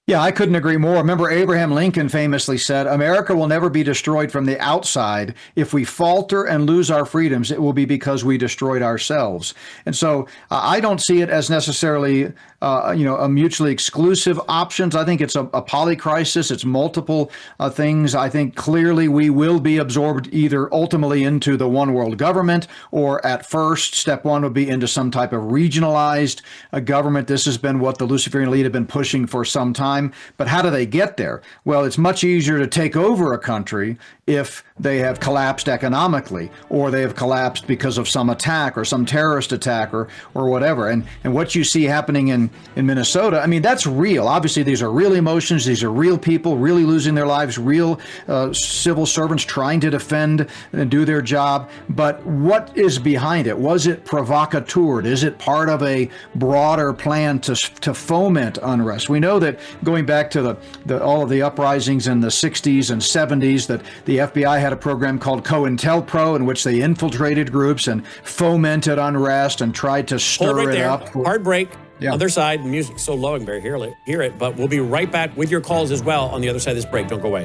Yeah, I couldn't agree more. Remember, Abraham Lincoln famously said, America will never be destroyed from the outside. If we falter and lose our freedoms, it will be because we destroyed ourselves. And so I don't see it as necessarily, a mutually exclusive options. I think it's a polycrisis. It's multiple things. I think clearly we will be absorbed either ultimately into the one world government, or at first, step one would be into some type of regionalized government. This has been what the Luciferian elite have been pushing for some time. But how do they get there? Well, it's much easier to take over a country if they have collapsed economically, or they have collapsed because of some attack or some terrorist attack or whatever. And what you see happening in Minnesota, I mean, that's real. Obviously, these are real emotions. These are real people really losing their lives, real civil servants trying to defend and do their job. But what is behind it? Was it provocateur? Is it part of a broader plan to foment unrest? We know that going back to all of the uprisings in the 60s and 70s, that the FBI had a program called COINTELPRO in which they infiltrated groups and fomented unrest and tried to stir it up. Hard break. Yeah. Other side, the music's so low I can barely hear it, but we'll be right back with your calls as well on the other side of this break. Don't go away.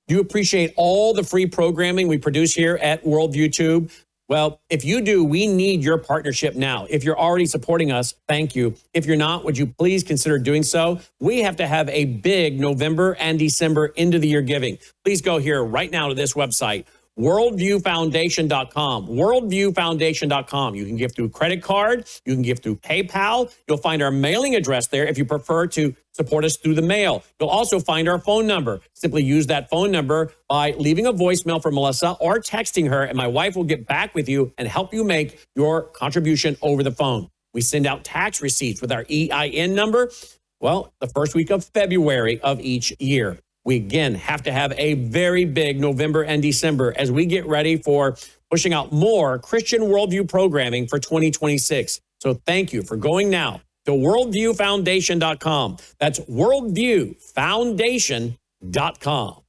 Do you appreciate all the free programming we produce here at Worldview Tube? Well, if you do, we need your partnership now. If you're already supporting us, thank you. If you're not, would you please consider doing so? We have to have a big November and December end of the year giving. Please go here right now to this website, worldviewfoundation.com, worldviewfoundation.com. You can give through credit card. You can give through PayPal. You'll find our mailing address there if you prefer to support us through the mail. You'll also find our phone number. Simply use that phone number by leaving a voicemail for Melissa or texting her, and my wife will get back with you and help you make your contribution over the phone. We send out tax receipts with our EIN number, well, the first week of February of each year. We, again, have to have a very big November and December as we get ready for pushing out more Christian worldview programming for 2026. So thank you for going now to worldviewfoundation.com. That's worldviewfoundation.com.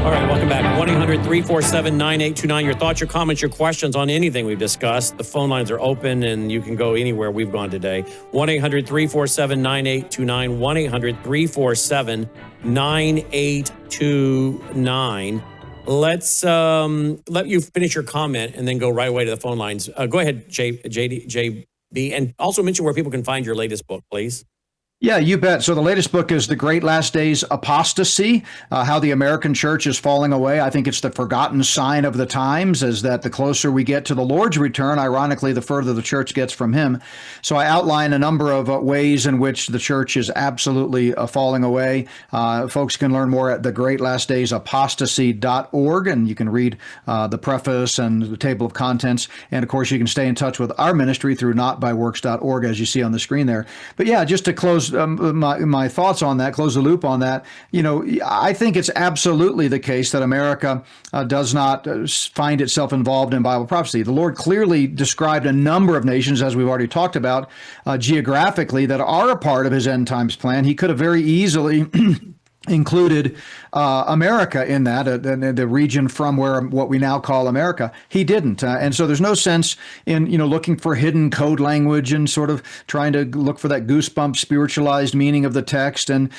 All right, welcome back. 1-800-347-9829. Your thoughts, your comments, your questions on anything we've discussed. The phone lines are open, and you can go anywhere we've gone today. 1-800-347-9829. 1-800-347-9829. Let's let you finish your comment and then go right away to the phone lines. Go ahead, JB, and also mention where people can find your latest book, please. Yeah, you bet. So the latest book is The Great Last Days Apostasy, How the American Church is Falling Away. I think it's the forgotten sign of the times, is that the closer we get to the Lord's return, ironically, the further the church gets from him. So I outline a number of ways in which the church is absolutely falling away. Folks can learn more at thegreatlastsdaysapostasy.org, and you can read the preface and the table of contents. And of course, you can stay in touch with our ministry through notbyworks.org, as you see on the screen there. But yeah, just to close my thoughts on that, close the loop on that. I think it's absolutely the case that America does not find itself involved in Bible prophecy. The Lord clearly described a number of nations, as we've already talked about, geographically, that are a part of his end times plan. He could have very easily included America in that, the region from where what we now call America. He didn't. And so there's no sense in, looking for hidden code language and sort of trying to look for that goosebump spiritualized meaning of the text and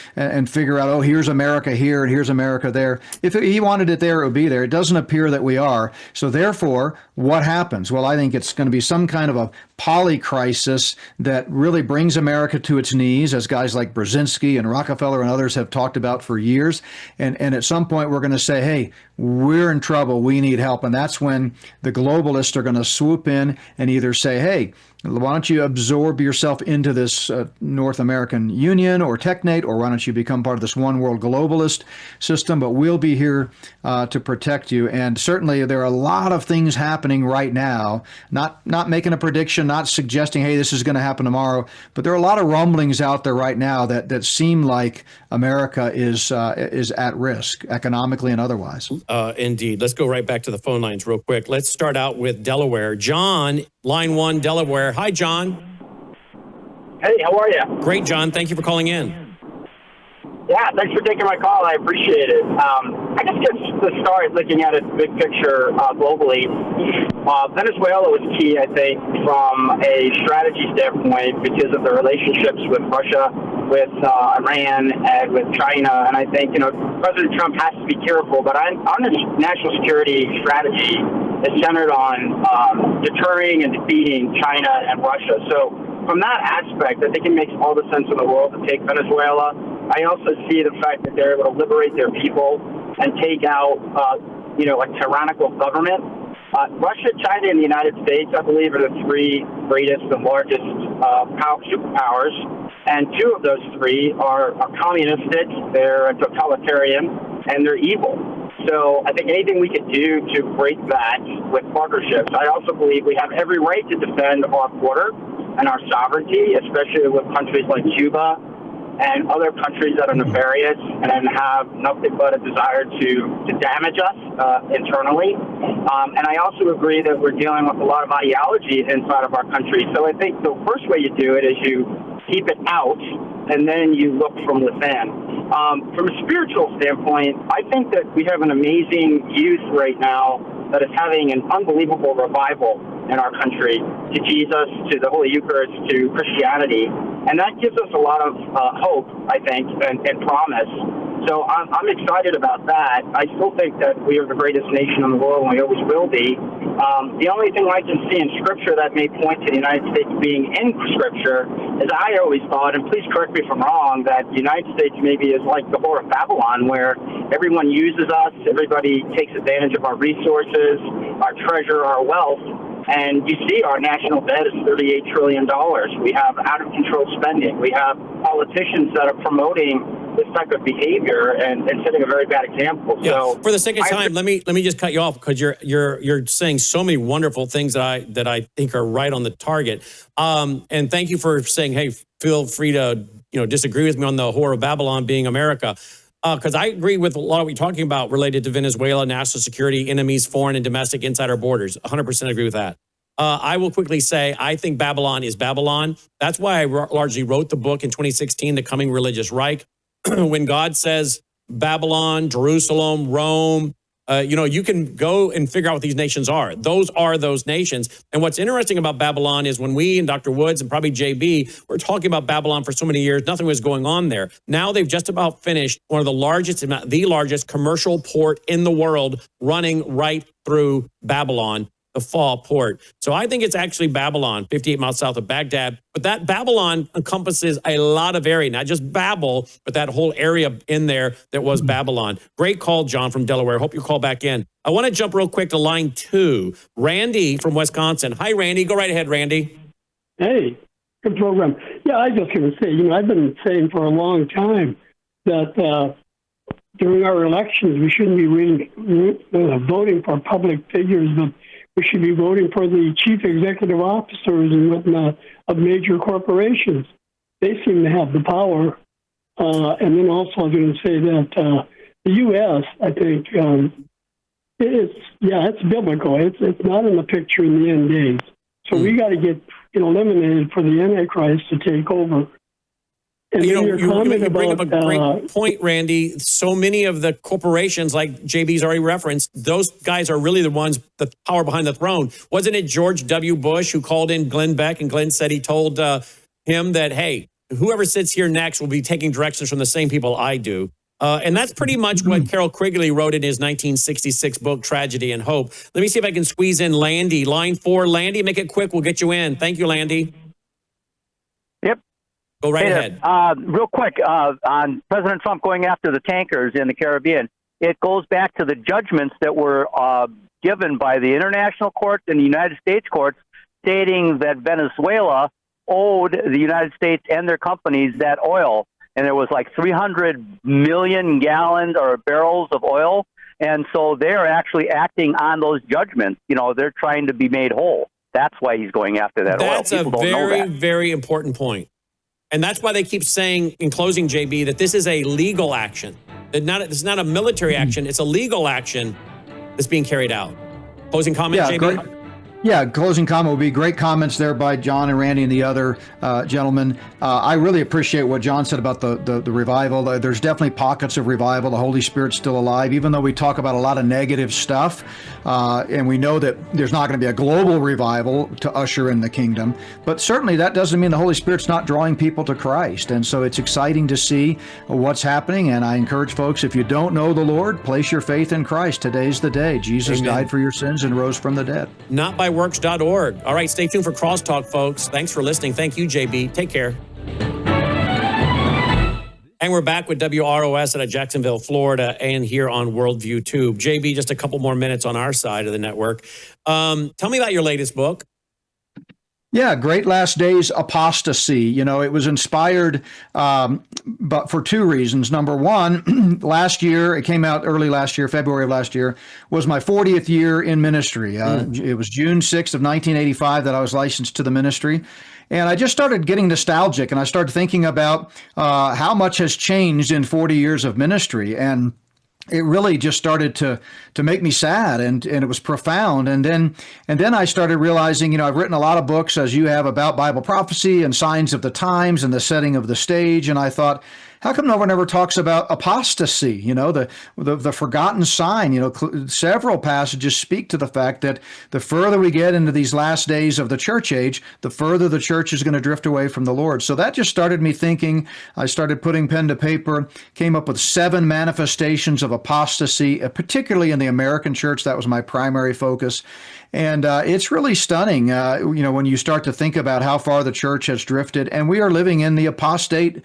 figure out, oh, here's America here and here's America there. If he wanted it there, it would be there. It doesn't appear that we are. So therefore, what happens? Well, I think it's going to be some kind of a polycrisis that really brings America to its knees, as guys like Brzezinski and Rockefeller and others have talked about for years. And at some point, we're going to say, hey, we're in trouble. We need help. And that's when the globalists are going to swoop in and either say, hey, why don't you absorb yourself into this North American Union or Technate, or why don't you become part of this one world globalist system? But we'll be here to protect you. And certainly there are a lot of things happening right now, not making a prediction, not suggesting, hey, this is going to happen tomorrow. But there are a lot of rumblings out there right now that seem like America is at risk, economically and otherwise. Indeed. Let's go right back to the phone lines real quick. Let's start out with Delaware. John, line 1, Delaware. Hi, John. Hey, how are you? Great, John. Thank you for calling in. Yeah, thanks for taking my call. I appreciate it. I guess just to start looking at it big picture globally, Venezuela was key, I think, from a strategy standpoint because of the relationships with Russia, with Iran, and with China. And I think, President Trump has to be careful. But on this national security strategy, is centered on deterring and defeating China and Russia. So from that aspect, I think it makes all the sense in the world to take Venezuela. I also see the fact that they're able to liberate their people and take out, a tyrannical government. Russia, China, and the United States, I believe, are the three greatest and largest superpowers. And two of those three are communistic, they're totalitarian, and they're evil. So I think anything we could do to break that with partnerships. I also believe we have every right to defend our border and our sovereignty, especially with countries like Cuba and other countries that are nefarious and have nothing but a desire to damage us internally. And I also agree that we're dealing with a lot of ideology inside of our country. So I think the first way you do it is you keep it out, and then you look from within. From a spiritual standpoint, I think that we have an amazing youth right now that is having an unbelievable revival in our country to Jesus, to the Holy Eucharist, to Christianity. And that gives us a lot of hope, I think, and promise. So I'm excited about that. I still think that we are the greatest nation in the world, and we always will be. The only thing I can see in Scripture that may point to the United States being in Scripture is I always thought, and please correct me if I'm wrong, that the United States maybe is like the Whore of Babylon, where everyone uses us, everybody takes advantage of our resources, our treasure, our wealth. And you see our national debt is $38 trillion. We have out-of-control spending. We have politicians that are promoting this type of behavior and setting a very bad example. Yeah. So, for the sake of time, let me just cut you off because you're saying so many wonderful things that I think are right on the target. And thank you for saying, hey, feel free to disagree with me on the Whore of Babylon being America. because I agree with a lot of what you're talking about related to Venezuela, national security, enemies, foreign and domestic, inside our borders. 100% agree with that. I will quickly say, I think Babylon is Babylon. That's why I largely wrote the book in 2016, The Coming Religious Reich. When God says Babylon, Jerusalem, Rome, you can go and figure out what these nations are. Those are those nations. And what's interesting about Babylon is when we and Dr. Woods and probably JB were talking about Babylon for so many years, nothing was going on there. Now they've just about finished one of the largest, if not the largest, commercial port in the world running right through Babylon, the Fall port. So I think it's actually Babylon, 58 miles south of Baghdad. But that Babylon encompasses a lot of area, not just Babel, but that whole area in there that was Babylon. Great call, John from Delaware. Hope you call back in. I want to jump real quick to line 2. Randy from Wisconsin. Hi, Randy. Go right ahead, Randy. Hey, good program. Yeah, I just going to say, I've been saying for a long time that during our elections, we shouldn't be voting for public figures, but we should be voting for the chief executive officers and whatnot of major corporations. They seem to have the power. And then also I'm going to say that the U.S., I think, it's biblical. It's not in the picture in the end days. So we got to get eliminated for the Antichrist to take over. And you bring up a great point, Randy. So many of the corporations, like JB's already referenced, those guys are really the ones, the power behind the throne. Wasn't it George W. Bush who called in Glenn Beck, and Glenn said he told him that, hey, whoever sits here next will be taking directions from the same people I do. And that's pretty much what Carol Quigley wrote in his 1966 book, Tragedy and Hope. Let me see if I can squeeze in Landy. Line 4, Landy, make it quick. We'll get you in. Thank you, Landy. Yep. Go right ahead. Real quick, on President Trump going after the tankers in the Caribbean, it goes back to the judgments that were given by the international courts and the United States courts stating that Venezuela owed the United States and their companies that oil. And there was like 300 million gallons or barrels of oil. And so they're actually acting on those judgments. They're trying to be made whole. That's why he's going after that oil. That's a very, very important point. And that's why they keep saying, in closing, JB, that this is a legal action. It's not a military action. It's a legal action that's being carried out. Closing comment, JB? Great. Yeah, closing comment would be great comments there by John and Randy and the other gentlemen. I really appreciate what John said about the revival. There's definitely pockets of revival. The Holy Spirit's still alive, even though we talk about a lot of negative stuff. And we know that there's not going to be a global revival to usher in the kingdom. But certainly that doesn't mean the Holy Spirit's not drawing people to Christ. And so it's exciting to see what's happening. And I encourage folks, if you don't know the Lord, place your faith in Christ. Today's the day. Jesus died for your sins and rose from the dead. Not by works.org. All right, stay tuned for Crosstalk, folks. Thanks for listening. Thank you, JB. Take care. And we're back with WROS out of Jacksonville, Florida, and here on Worldview Tube. JB, just a couple more minutes on our side of the network. Tell me about your latest book. Yeah, Great Last Days, Apostasy. It was inspired but for two reasons. Number one, last year, it came out early last year, February of last year, was my 40th year in ministry. It was June 6th of 1985 that I was licensed to the ministry. And I just started getting nostalgic, and I started thinking about how much has changed in 40 years of ministry. And it really just started to make me sad, and it was profound. And then I started realizing, I've written a lot of books, as you have, about Bible prophecy and signs of the times and the setting of the stage. And I thought, how come no one ever talks about apostasy, the forgotten sign? Several passages speak to the fact that the further we get into these last days of the church age, the further the church is going to drift away from the Lord. So that just started me thinking. I started putting pen to paper, came up with 7 manifestations of apostasy, particularly in the American church. That was my primary focus. And it's really stunning, when you start to think about how far the church has drifted. And we are living in the apostate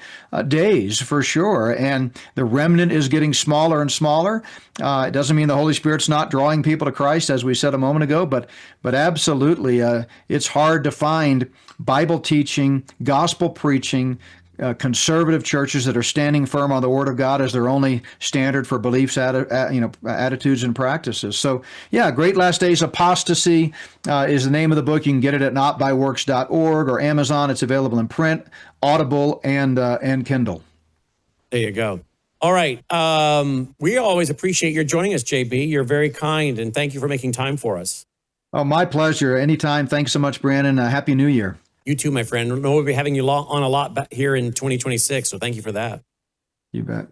days, for sure. And the remnant is getting smaller and smaller. It doesn't mean the Holy Spirit's not drawing people to Christ, as we said a moment ago, but absolutely, it's hard to find Bible teaching, gospel preaching, conservative churches that are standing firm on the Word of God as their only standard for beliefs, attitudes, and practices. So, yeah, Great Last Days, Apostasy is the name of the book. You can get it at notbyworks.org or Amazon. It's available in print, Audible, and Kindle. There you go. All right. We always appreciate your joining us, JB. You're very kind, and thank you for making time for us. Oh, my pleasure. Anytime. Thanks so much, Brandon. Happy New Year. You too, my friend. We'll be having you on a lot back here in 2026, so thank you for that. You bet.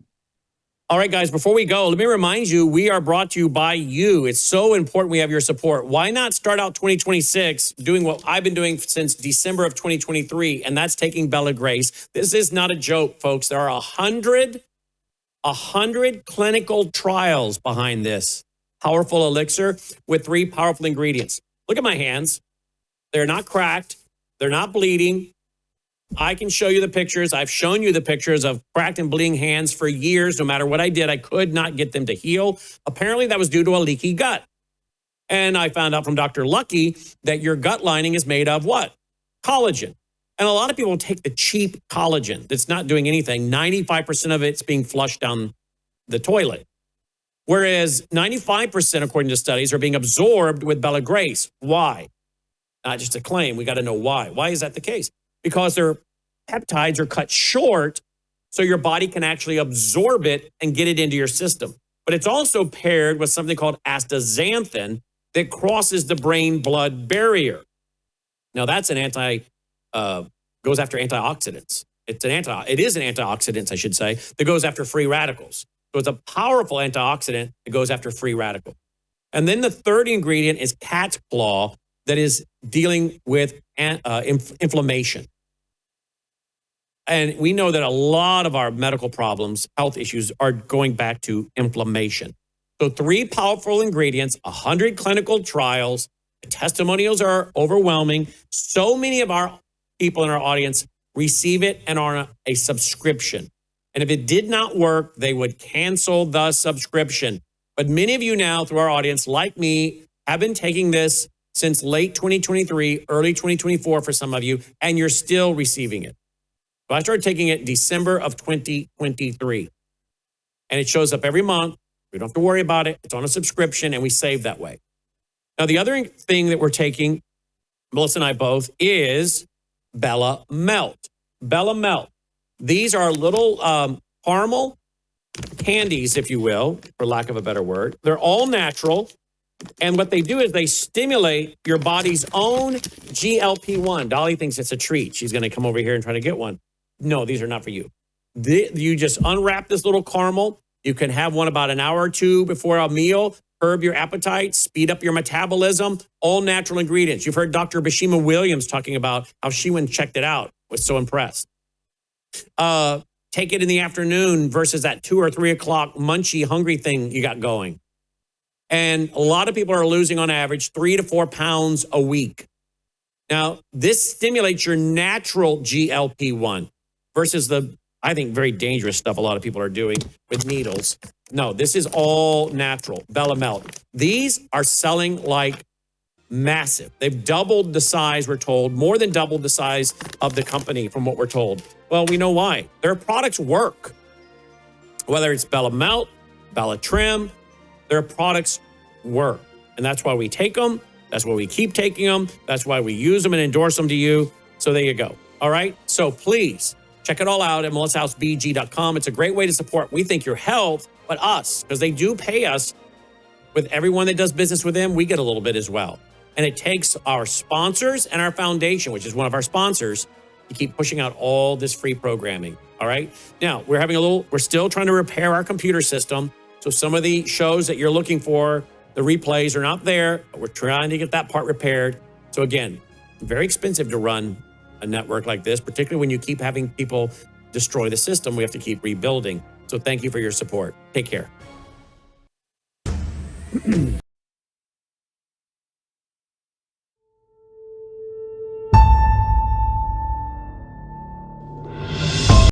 All right, guys, before we go, let me remind you, we are brought to you by you. It's so important we have your support. Why not start out 2026 doing what I've been doing since December of 2023, and that's taking Bella Grace. This is not a joke, folks. There are 100 clinical trials behind this powerful elixir with 3 powerful ingredients. Look at my hands. They're not cracked. They're not bleeding. I can show you the pictures. I've shown you the pictures of cracked and bleeding hands for years. No matter what I did, I could not get them to heal. Apparently, that was due to a leaky gut. And I found out from Dr. Lucky that your gut lining is made of what? Collagen. And a lot of people take the cheap collagen that's not doing anything. 95% of it's being flushed down the toilet. Whereas 95%, according to studies, are being absorbed with Bella Grace. Why? Not just a claim. We got to know why. Why is that the case? Because their peptides are cut short so your body can actually absorb it and get it into your system. But it's also paired with something called astaxanthin that crosses the brain-blood barrier. Now, that's an goes after antioxidants. It is an antioxidant, I should say, that goes after free radicals. So it's a powerful antioxidant that goes after free radical. And then the third ingredient is cat's claw that is dealing with inflammation. And we know that a lot of our medical problems, health issues, are going back to inflammation. So 3 powerful ingredients, 100 clinical trials, the testimonials are overwhelming. So many of our people in our audience receive it and are on a subscription. And if it did not work, they would cancel the subscription. But many of you now, through our audience, like me, have been taking this since late 2023, early 2024 for some of you, and you're still receiving it. So I started taking it December of 2023. And it shows up every month. We don't have to worry about it. It's on a subscription, and we save that way. Now, the other thing that we're taking, Melissa and I both, is Bella Melt. Bella Melt. These are little caramel candies, if you will, for lack of a better word. They're all natural. And what they do is they stimulate your body's own GLP-1. Dolly thinks it's a treat. She's going to come over here and try to get one. No, these are not for you. You just unwrap this little caramel. You can have one about an hour or 2 before a meal, curb your appetite, speed up your metabolism, all natural ingredients. You've heard Dr. Bashima Williams talking about how she went and checked it out, was so impressed. Take it in the afternoon versus that 2 or 3 o'clock munchy, hungry thing you got going. And a lot of people are losing on average 3 to 4 pounds a week. Now, this stimulates your natural GLP-1 versus the, I think, very dangerous stuff a lot of people are doing with needles. No, this is all natural. Bella Melt. These are selling like massive. They've doubled the size, we're told, more than doubled the size of the company from what we're told. Well, we know why. Their products work. Whether it's Bella Melt, Bella Trim, their products work. And that's why we take them. That's why we keep taking them. That's why we use them and endorse them to you. So there you go. All right. So please check it all out at melissahousebg.com. It's a great way to support, we think, your health, but us, because they do pay us. With everyone that does business with them, we get a little bit as well. And it takes our sponsors and our foundation, which is one of our sponsors, to keep pushing out all this free programming. All right. Now we're still trying to repair our computer system. So some of the shows that you're looking for, the replays are not there, but we're trying to get that part repaired. So again, very expensive to run a network like this, particularly when you keep having people destroy the system. We have to keep rebuilding. So thank you for your support. Take care.